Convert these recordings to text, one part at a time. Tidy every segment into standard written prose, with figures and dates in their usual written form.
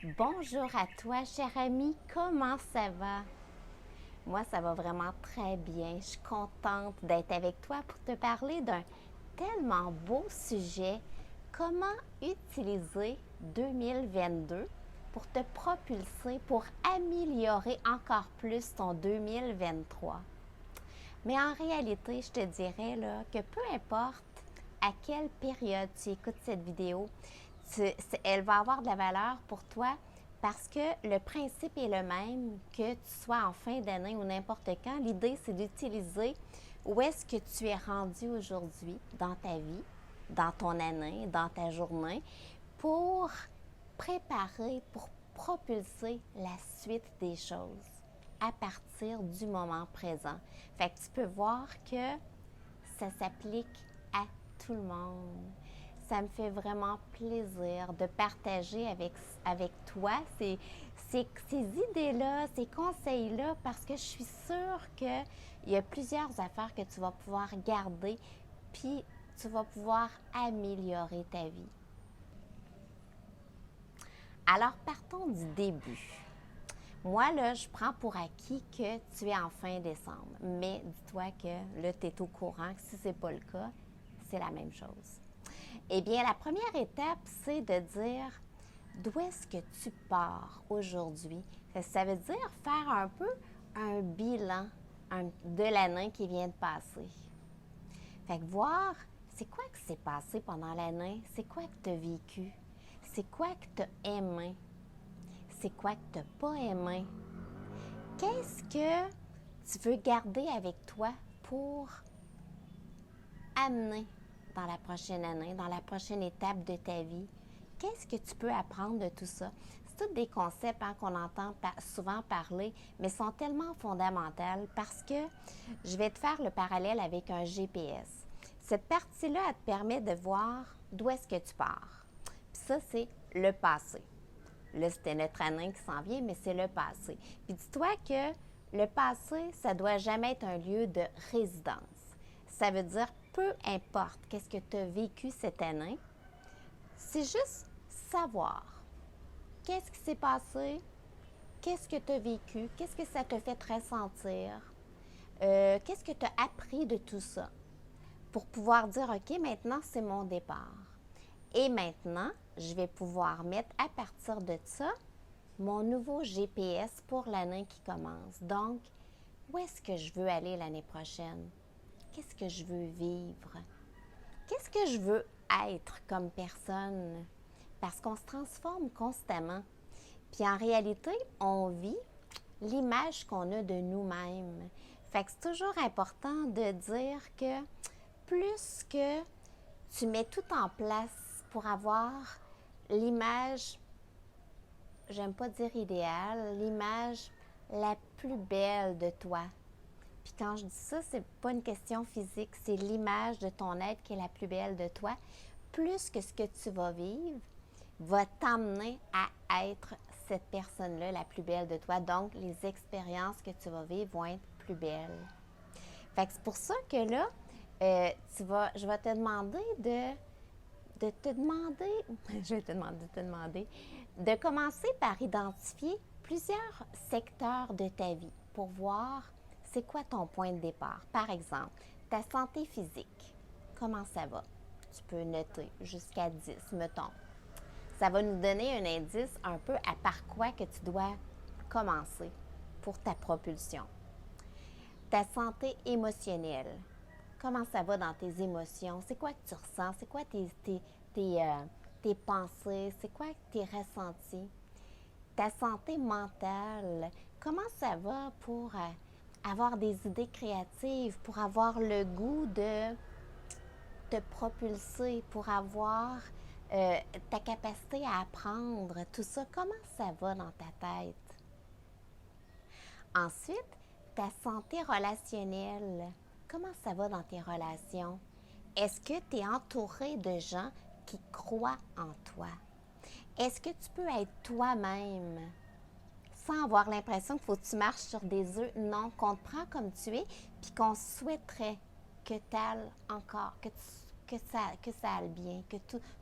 Bonjour à toi, cher ami, comment ça va? Moi, ça va vraiment très bien. Je suis contente d'être avec toi pour te parler d'un tellement beau sujet. Comment utiliser 2022 pour te propulser, pour améliorer encore plus ton 2023? Mais en réalité, je te dirais là, que peu importe à quelle période tu écoutes cette vidéo, elle va avoir de la valeur pour toi parce que le principe est le même, que tu sois en fin d'année ou n'importe quand. L'idée, c'est d'utiliser où est-ce que tu es rendu aujourd'hui dans ta vie, dans ton année, dans ta journée, pour préparer, pour propulser la suite des choses à partir du moment présent. Fait que tu peux voir que ça s'applique à tout le monde. Ça me fait vraiment plaisir de partager avec toi ces idées-là, ces conseils-là, parce que je suis sûre qu'il y a plusieurs affaires que tu vas pouvoir garder, puis tu vas pouvoir améliorer ta vie. Alors, partons du début. Moi, là, je prends pour acquis que tu es en fin décembre. Mais dis-toi que là, tu es au courant que si ce n'est pas le cas, c'est la même chose. Eh bien, la première étape, c'est de dire d'où est-ce que tu pars aujourd'hui. Ça veut dire faire un peu un bilan de l'année qui vient de passer. Fait que voir, c'est quoi que s'est passé pendant l'année? C'est quoi que tu as vécu? C'est quoi que tu as aimé? C'est quoi que tu n'as pas aimé? Qu'est-ce que tu veux garder avec toi pour amener dans la prochaine année, dans la prochaine étape de ta vie? Qu'est-ce que tu peux apprendre de tout ça? C'est tous des concepts qu'on entend souvent parler, mais sont tellement fondamentaux parce que je vais te faire le parallèle avec un GPS. Cette partie-là, elle te permet de voir d'où est-ce que tu pars. Puis ça, c'est le passé. Là, c'était notre année qui s'en vient, mais c'est le passé. Puis dis-toi que le passé, ça ne doit jamais être un lieu de résidence. Ça veut dire, peu importe qu'est-ce que tu as vécu cette année, c'est juste savoir qu'est-ce qui s'est passé, qu'est-ce que tu as vécu, qu'est-ce que ça te fait ressentir, qu'est-ce que tu as appris de tout ça pour pouvoir dire, OK, maintenant, c'est mon départ. Et maintenant, je vais pouvoir mettre à partir de ça mon nouveau GPS pour l'année qui commence. Donc, où est-ce que je veux aller l'année prochaine? Qu'est-ce que je veux vivre? Qu'est-ce que je veux être comme personne? Parce qu'on se transforme constamment. Puis en réalité, on vit l'image qu'on a de nous-mêmes. Fait que c'est toujours important de dire que plus que tu mets tout en place pour avoir l'image, j'aime pas dire idéale, l'image la plus belle de toi. Puis quand je dis ça, c'est pas une question physique, c'est l'image de ton être qui est la plus belle de toi. Plus que ce que tu vas vivre va t'amener à être cette personne-là la plus belle de toi. Donc, les expériences que tu vas vivre vont être plus belles. Fait que c'est pour ça que là, je vais te demander de commencer par identifier plusieurs secteurs de ta vie pour voir c'est quoi ton point de départ. Par exemple, ta santé physique, comment ça va? Tu peux noter jusqu'à 10, mettons. Ça va nous donner un indice un peu à par quoi que tu dois commencer pour ta propulsion. Ta santé émotionnelle, comment ça va dans tes émotions? C'est quoi que tu ressens? C'est quoi tes pensées? C'est quoi tes ressentis? Ta santé mentale, comment ça va pour avoir des idées créatives, pour avoir le goût de te propulser, pour avoir ta capacité à apprendre, tout ça, comment ça va dans ta tête? Ensuite, ta santé relationnelle, comment ça va dans tes relations? Est-ce que tu es entouré de gens qui croient en toi? Est-ce que tu peux être toi-même sans avoir l'impression qu'il faut que tu marches sur des œufs? Non, qu'on te prend comme tu es, puis qu'on souhaiterait que tu ailles encore, que ça aille bien,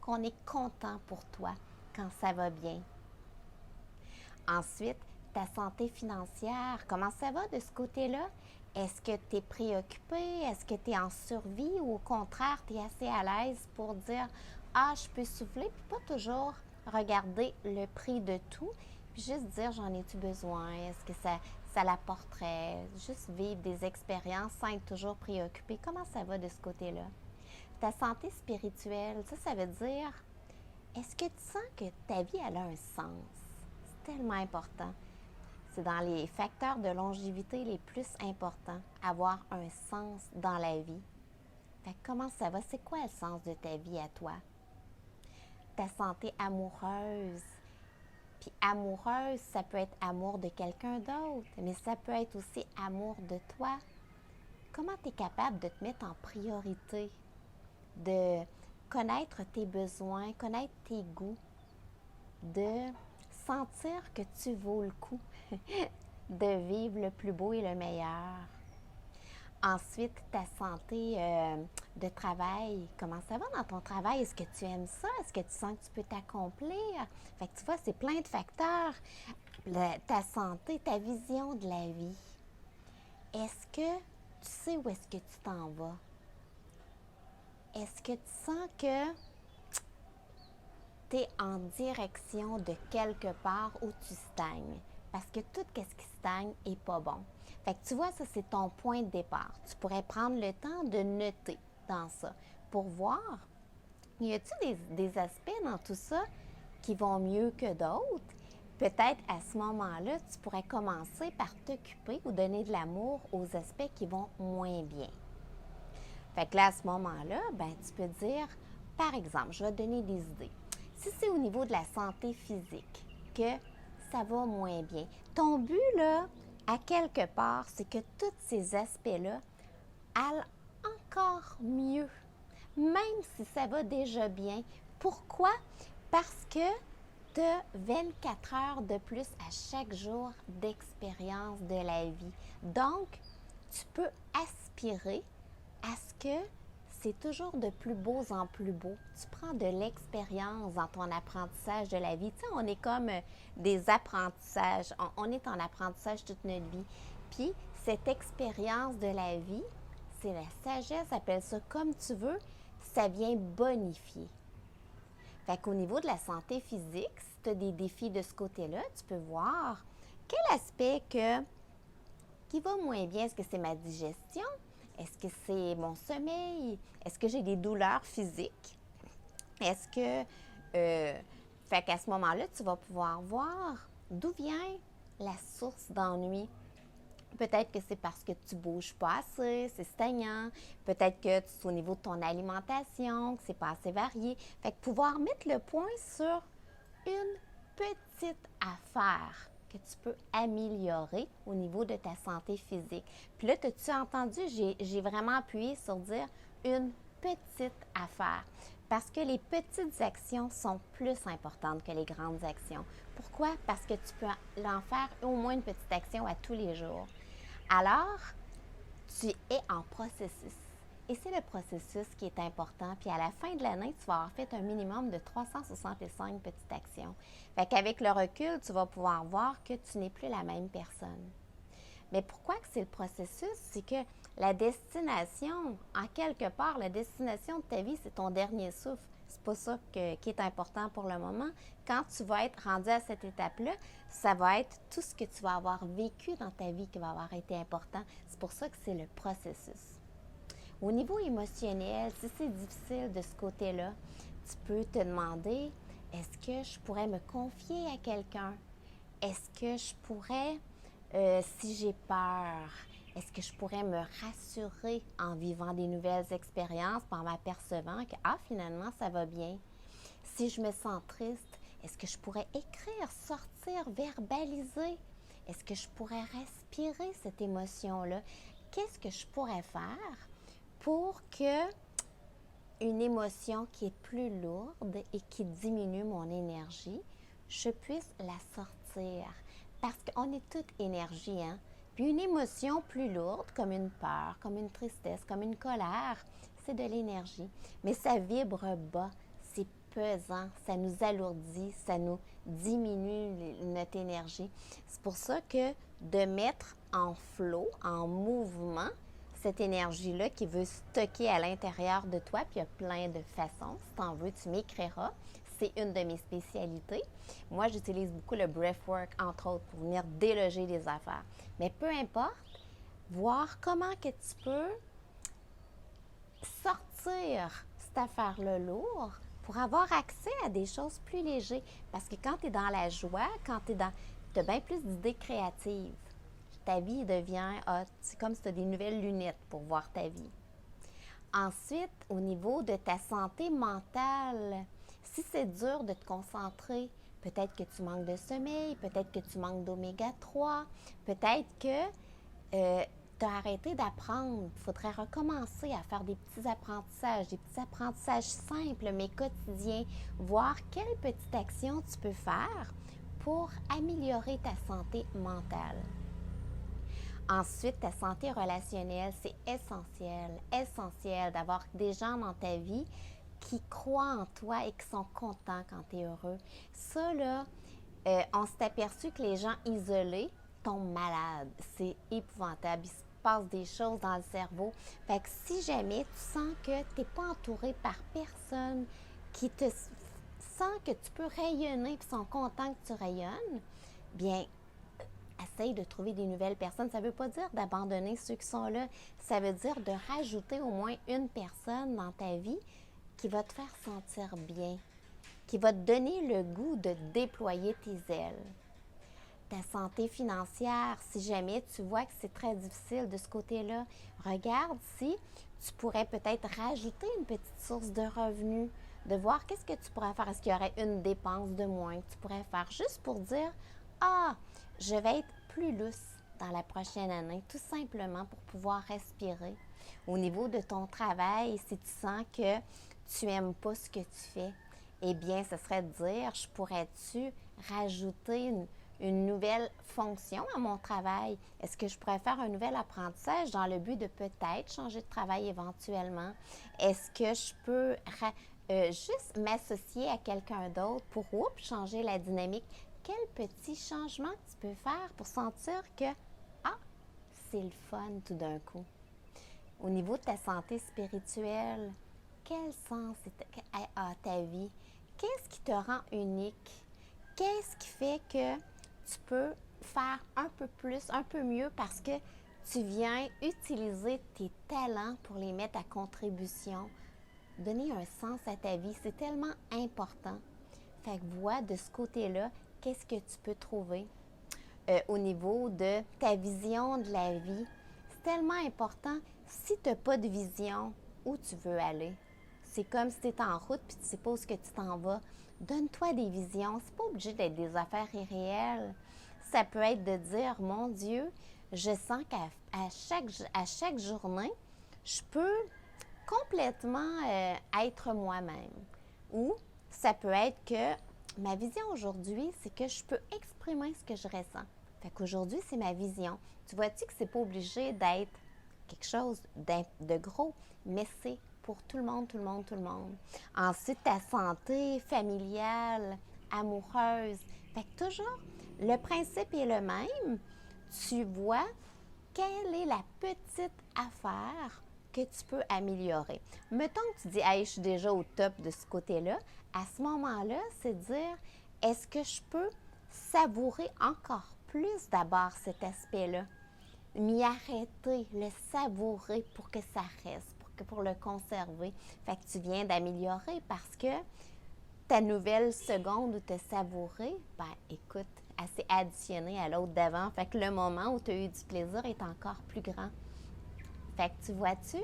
qu'on est content pour toi quand ça va bien. Ensuite, ta santé financière, comment ça va de ce côté-là? Est-ce que tu es préoccupé? Est-ce que tu es en survie ou au contraire, tu es assez à l'aise pour dire ah, je peux souffler, puis pas toujours regarder le prix de tout, puis juste dire j'en ai-tu besoin? Est-ce que ça l'apporterait? Juste vivre des expériences sans être toujours préoccupé. Comment ça va de ce côté-là? Ta santé spirituelle, ça veut dire est-ce que tu sens que ta vie elle a un sens? C'est tellement important. C'est dans les facteurs de longévité les plus importants, avoir un sens dans la vie. Fait que comment ça va? C'est quoi le sens de ta vie à toi? Ta santé amoureuse. Puis amoureuse, ça peut être amour de quelqu'un d'autre, mais ça peut être aussi amour de toi. Comment tu es capable de te mettre en priorité, de connaître tes besoins, connaître tes goûts, de sentir que tu vaux le coup de vivre le plus beau et le meilleur. Ensuite, ta santé de travail, comment ça va dans ton travail? Est-ce que tu aimes ça? Est-ce que tu sens que tu peux t'accomplir? Fait que tu vois, c'est plein de facteurs. Ta santé, ta vision de la vie. Est-ce que tu sais où est-ce que tu t'en vas? Est-ce que tu sens que tu es en direction de quelque part où tu stagnes? Parce que tout ce qui stagne n'est pas bon. Fait que tu vois, ça, c'est ton point de départ. Tu pourrais prendre le temps de noter dans ça pour voir, y a-t-il des aspects dans tout ça qui vont mieux que d'autres? Peut-être à ce moment-là, tu pourrais commencer par t'occuper ou donner de l'amour aux aspects qui vont moins bien. Fait que là, à ce moment-là, ben, tu peux dire, par exemple, je vais te donner des idées. Si c'est au niveau de la santé physique que ça va moins bien, ton but, là, à quelque part, c'est que tous ces aspects-là aillent encore mieux, même si ça va déjà bien. Pourquoi? Parce que tu as 24 heures de plus à chaque jour d'expérience de la vie. Donc, tu peux aspirer à ce que c'est toujours de plus beau en plus beau. Tu prends de l'expérience dans ton apprentissage de la vie. Tu sais, on est comme des apprentissages. On est en apprentissage toute notre vie. Puis, cette expérience de la vie, c'est la sagesse, appelle ça comme tu veux, ça vient bonifier. Fait qu'au niveau de la santé physique, si tu as des défis de ce côté-là, tu peux voir quel aspect qui va moins bien. Est-ce que c'est ma digestion? Est-ce que c'est mon sommeil? Est-ce que j'ai des douleurs physiques? Est-ce que... fait qu'à ce moment-là, tu vas pouvoir voir d'où vient la source d'ennui. Peut-être que c'est parce que tu ne bouges pas assez, c'est stagnant. Peut-être que c'est au niveau de ton alimentation, que c'est pas assez varié. Fait que pouvoir mettre le point sur une petite affaire que tu peux améliorer au niveau de ta santé physique. Puis là, as-tu entendu, j'ai vraiment appuyé sur dire une petite affaire. Parce que les petites actions sont plus importantes que les grandes actions. Pourquoi? Parce que tu peux en faire au moins une petite action à tous les jours. Alors, tu es en processus. Et c'est le processus qui est important. Puis à la fin de l'année, tu vas avoir fait un minimum de 365 petites actions. Fait qu'avec le recul, tu vas pouvoir voir que tu n'es plus la même personne. Mais pourquoi que c'est le processus? C'est que la destination, en quelque part, la destination de ta vie, c'est ton dernier souffle. C'est pas ça qui est important pour le moment. Quand tu vas être rendu à cette étape-là, ça va être tout ce que tu vas avoir vécu dans ta vie qui va avoir été important. C'est pour ça que c'est le processus. Au niveau émotionnel, si c'est difficile de ce côté-là, tu peux te demander, est-ce que je pourrais me confier à quelqu'un? Est-ce que je pourrais, si j'ai peur, est-ce que je pourrais me rassurer en vivant des nouvelles expériences, en m'apercevant que, finalement, ça va bien? Si je me sens triste, est-ce que je pourrais écrire, sortir, verbaliser? Est-ce que je pourrais respirer cette émotion-là? Qu'est-ce que je pourrais faire pour que une émotion qui est plus lourde et qui diminue mon énergie, je puisse la sortir? Parce qu'on est toute énergie, hein? Puis une émotion plus lourde, comme une peur, comme une tristesse, comme une colère, c'est de l'énergie. Mais ça vibre bas, c'est pesant, ça nous alourdit, ça nous diminue notre énergie. C'est pour ça que de mettre en flot, en mouvement, cette énergie-là qui veut stocker à l'intérieur de toi, puis il y a plein de façons. Si tu en veux, tu m'écriras. C'est une de mes spécialités. Moi, j'utilise beaucoup le breathwork, entre autres, pour venir déloger des affaires. Mais peu importe, voir comment que tu peux sortir cette affaire-là lourde pour avoir accès à des choses plus légères. Parce que quand tu es dans la joie, quand tu as bien plus d'idées créatives. Ta vie devient, c'est comme si tu as des nouvelles lunettes pour voir ta vie. Ensuite, au niveau de ta santé mentale, si c'est dur de te concentrer, peut-être que tu manques de sommeil, peut-être que tu manques d'oméga 3, peut-être que tu as arrêté d'apprendre. Il faudrait recommencer à faire des petits apprentissages simples mais quotidiens, voir quelle petite action tu peux faire pour améliorer ta santé mentale. Ensuite, ta santé relationnelle, c'est essentiel d'avoir des gens dans ta vie qui croient en toi et qui sont contents quand tu es heureux. Ça, là, on s'est aperçu que les gens isolés tombent malades. C'est épouvantable. Il se passe des choses dans le cerveau. Fait que si jamais tu sens que tu n'es pas entouré par personne qui te sent que tu peux rayonner et qui sont contents que tu rayonnes, bien, essaye de trouver des nouvelles personnes. Ça ne veut pas dire d'abandonner ceux qui sont là. Ça veut dire de rajouter au moins une personne dans ta vie qui va te faire sentir bien, qui va te donner le goût de déployer tes ailes. Ta santé financière, si jamais tu vois que c'est très difficile de ce côté-là, regarde si tu pourrais peut-être rajouter une petite source de revenus, de voir qu'est-ce que tu pourrais faire. Est-ce qu'il y aurait une dépense de moins que tu pourrais faire juste pour dire « Ah, je vais être plus lousse dans la prochaine année, tout simplement pour pouvoir respirer. » Au niveau de ton travail, si tu sens que tu n'aimes pas ce que tu fais, eh bien, ce serait de dire, je pourrais-tu rajouter une nouvelle fonction à mon travail? Est-ce que je pourrais faire un nouvel apprentissage dans le but de peut-être changer de travail éventuellement? Est-ce que je peux juste m'associer à quelqu'un d'autre pour changer la dynamique? Quel petit changement tu peux faire pour sentir que, c'est le fun tout d'un coup? Au niveau de ta santé spirituelle, quel sens a ta vie? Qu'est-ce qui te rend unique? Qu'est-ce qui fait que tu peux faire un peu plus, un peu mieux parce que tu viens utiliser tes talents pour les mettre à contribution? Donner un sens à ta vie, c'est tellement important. Fait que vois de ce côté-là, qu'est-ce que tu peux trouver au niveau de ta vision de la vie. C'est tellement important. Si tu n'as pas de vision, où tu veux aller? C'est comme si tu es en route et tu ne sais pas où est-ce que tu t'en vas. Donne-toi des visions. C'est pas obligé d'être des affaires irréelles. Ça peut être de dire, mon Dieu, je sens qu'à chaque journée, je peux complètement être moi-même. Ou ça peut être que ma vision aujourd'hui, c'est que je peux exprimer ce que je ressens. Fait qu'aujourd'hui, c'est ma vision. Tu vois-tu que c'est pas obligé d'être quelque chose de gros, mais c'est pour tout le monde, tout le monde, tout le monde. Ensuite, ta santé familiale, amoureuse. Fait que toujours, le principe est le même. Tu vois quelle est la petite affaire que tu peux améliorer. Mettons que tu dis, hey, je suis déjà au top de ce côté-là. À ce moment-là, c'est de dire, est-ce que je peux savourer encore plus d'abord cet aspect-là? M'y arrêter, le savourer pour que ça reste, pour le conserver. Fait que tu viens d'améliorer parce que ta nouvelle seconde où tu as savouré, ben écoute, elle s'est additionnée à l'autre d'avant. Fait que le moment où tu as eu du plaisir est encore plus grand. Fait que tu vois-tu?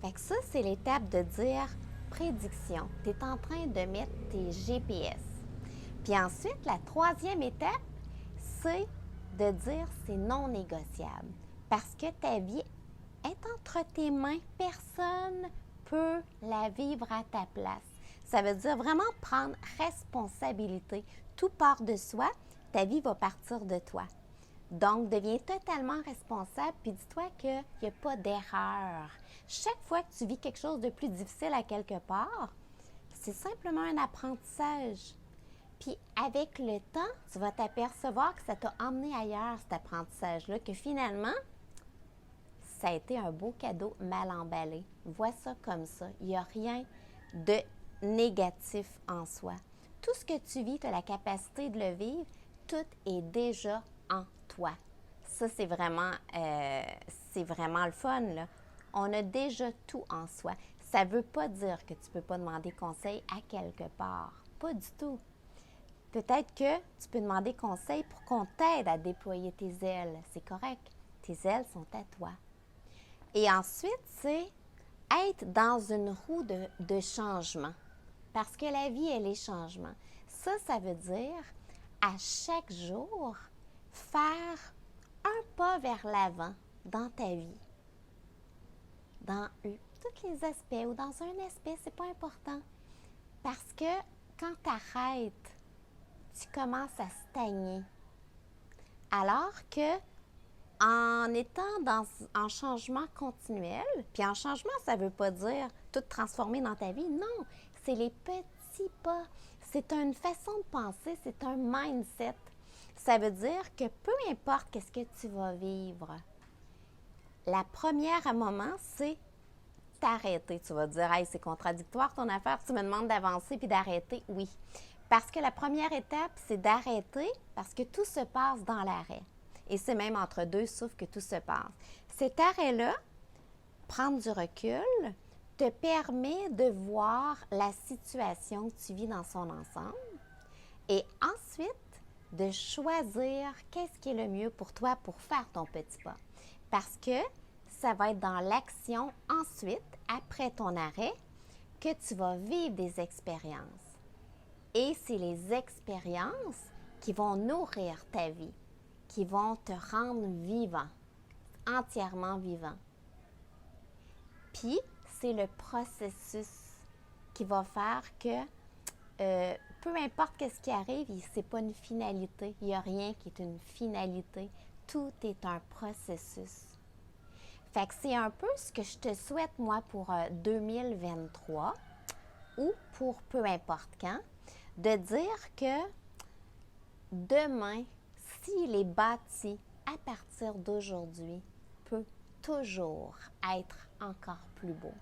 Fait que ça, c'est l'étape de dire prédiction. Tu es en train de mettre tes GPS. Puis ensuite, la troisième étape, c'est de dire c'est non négociable. Parce que ta vie est entre tes mains. Personne peut la vivre à ta place. Ça veut dire vraiment prendre responsabilité. Tout part de soi, ta vie va partir de toi. Donc, deviens totalement responsable, puis dis-toi qu'il n'y a pas d'erreur. Chaque fois que tu vis quelque chose de plus difficile à quelque part, C'est simplement un apprentissage. Puis avec le temps, tu vas t'apercevoir que ça t'a emmené ailleurs, cet apprentissage-là, que finalement, ça a été un beau cadeau mal emballé. Vois ça comme ça. Il n'y a rien de négatif en soi. Tout ce que tu vis, tu as la capacité de le vivre, tout est déjà en toi. Ça, c'est vraiment le fun, là. On a déjà tout en soi. Ça ne veut pas dire que tu ne peux pas demander conseil à quelque part. Pas du tout. Peut-être que tu peux demander conseil pour qu'on t'aide à déployer tes ailes. C'est correct. Tes ailes sont à toi. Et ensuite, c'est être dans une roue de changement. Parce que la vie, elle est changement. Ça veut dire à chaque jour, faire un pas vers l'avant dans ta vie. Dans tous les aspects ou dans un aspect, c'est pas important. Parce que quand tu arrêtes, tu commences à stagner. Alors que en étant en changement continuel, puis en changement, ça ne veut pas dire tout transformer dans ta vie. Non, c'est les petits pas. C'est une façon de penser, c'est un mindset. Ça veut dire que peu importe qu'est-ce que tu vas vivre, la première à un moment, c'est t'arrêter. Tu vas dire, hey, c'est contradictoire ton affaire, tu me demandes d'avancer puis d'arrêter. Oui, parce que la première étape, c'est d'arrêter parce que tout se passe dans l'arrêt. Et c'est même entre deux souffles que tout se passe. Cet arrêt-là, prendre du recul, te permet de voir la situation que tu vis dans son ensemble et ensuite de choisir qu'est-ce qui est le mieux pour toi pour faire ton petit pas. Parce que ça va être dans l'action ensuite, après ton arrêt, que tu vas vivre des expériences. Et c'est les expériences qui vont nourrir ta vie, qui vont te rendre vivant, entièrement vivant. Puis, c'est le processus qui va faire que peu importe ce qui arrive, ce n'est pas une finalité. Il n'y a rien qui est une finalité. Tout est un processus. Fait que c'est un peu ce que je te souhaite, moi, pour 2023 ou pour peu importe quand, de dire que demain, s'il est bâti à partir d'aujourd'hui, peut toujours être encore plus beau.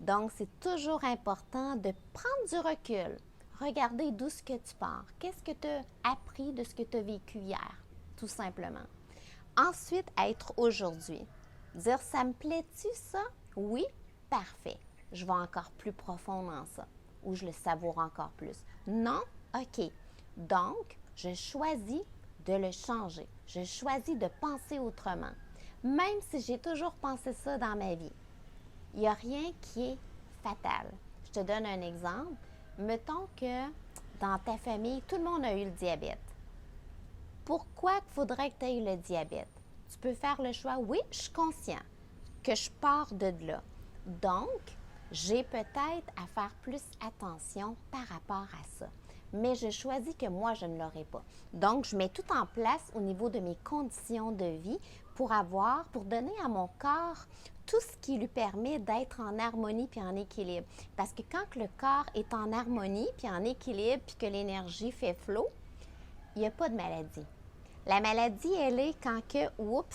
Donc, c'est toujours important de prendre du recul, regarder d'où ce que tu pars, qu'est-ce que tu as appris de ce que tu as vécu hier, tout simplement. Ensuite, être aujourd'hui. Dire, ça me plaît-tu ça? Oui, parfait. Je vais encore plus profond dans ça ou je le savoure encore plus. Non? OK. Donc, je choisis de le changer. Je choisis de penser autrement. Même si j'ai toujours pensé ça dans ma vie, il n'y a rien qui est fatal. Je te donne un exemple. Mettons que dans ta famille, tout le monde a eu le diabète. Pourquoi il faudrait que tu aies le diabète? Tu peux faire le choix, oui, je suis conscient que je pars de là. Donc, j'ai peut-être à faire plus attention par rapport à ça. Mais je choisis que moi, je ne l'aurai pas. Donc, je mets tout en place au niveau de mes conditions de vie pour donner à mon corps tout ce qui lui permet d'être en harmonie puis en équilibre. Parce que quand le corps est en harmonie puis en équilibre puis que l'énergie fait flot, il n'y a pas de maladie. La maladie, elle est quand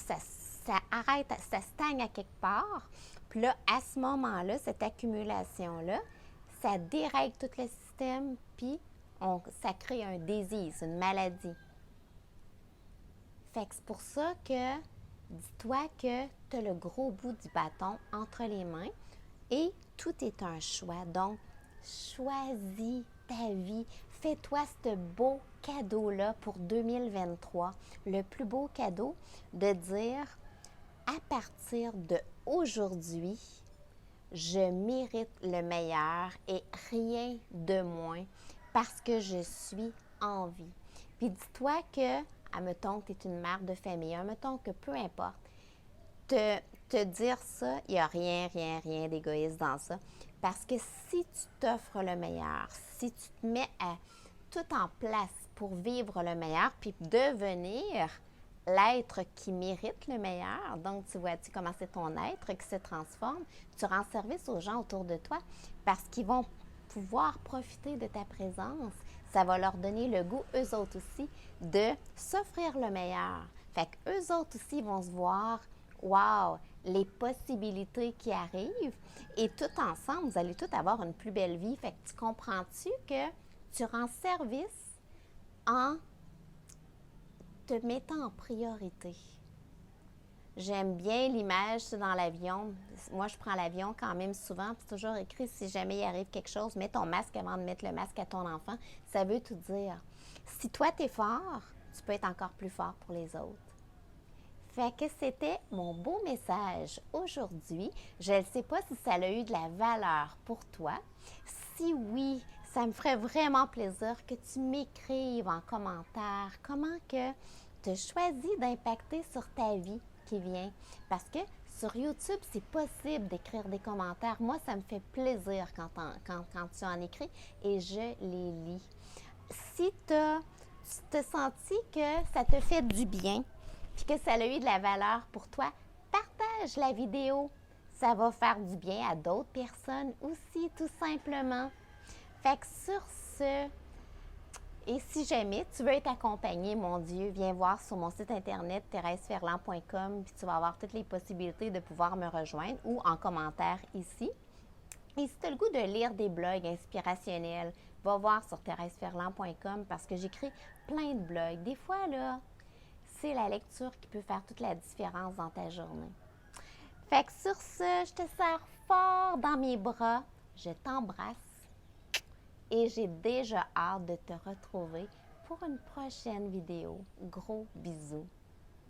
ça arrête, ça stagne à quelque part. Puis là, à ce moment-là, cette accumulation-là, ça dérègle tout le système, puis ça crée un disease, une maladie. Fait que c'est pour ça que, dis-toi que tu as le gros bout du bâton entre les mains et tout est un choix. Donc, choisis ta vie. Fais-toi ce beau cadeau-là pour 2023. Le plus beau cadeau de dire, à partir d'aujourd'hui, je mérite le meilleur et rien de moins parce que je suis en vie. Puis dis-toi que, admettons que tu es une mère de famille, admettons que peu importe, te dire ça, il n'y a rien d'égoïste dans ça. Parce que si tu t'offres le meilleur, si tu te mets tout en place pour vivre le meilleur, puis devenir l'être qui mérite le meilleur, donc tu vois-tu comment c'est ton être qui se transforme, tu rends service aux gens autour de toi parce qu'ils vont pouvoir profiter de ta présence. Ça va leur donner le goût, eux autres aussi, de s'offrir le meilleur. Fait qu'eux autres aussi vont se voir, wow, les possibilités qui arrivent. Et tout ensemble, vous allez tous avoir une plus belle vie. Fait que tu comprends-tu que tu rends service en te mettant en priorité? J'aime bien l'image dans l'avion. Moi, je prends l'avion quand même souvent. C'est toujours écrit, si jamais il arrive quelque chose, mets ton masque avant de mettre le masque à ton enfant. Ça veut tout dire. Si toi, tu es fort, tu peux être encore plus fort pour les autres. Fait que c'était mon beau message aujourd'hui. Je ne sais pas si ça a eu de la valeur pour toi. Si oui, ça me ferait vraiment plaisir que tu m'écrives en commentaire comment que tu as choisi d'impacter sur ta vie qui vient. Parce que sur YouTube, c'est possible d'écrire des commentaires. Moi, ça me fait plaisir quand tu en écris et je les lis. Si tu as senti que ça te fait du bien, puis que ça a eu de la valeur pour toi, partage la vidéo. Ça va faire du bien à d'autres personnes aussi, tout simplement. Fait que sur ce, et si jamais tu veux être accompagné, mon Dieu, viens voir sur mon site internet thérèseferland.com, puis tu vas avoir toutes les possibilités de pouvoir me rejoindre ou en commentaire ici. Et si tu as le goût de lire des blogs inspirationnels, va voir sur thérèseferland.com parce que j'écris plein de blogs. Des fois, là, c'est la lecture qui peut faire toute la différence dans ta journée. Fait que sur ce, je te serre fort dans mes bras, je t'embrasse et j'ai déjà hâte de te retrouver pour une prochaine vidéo. Gros bisous.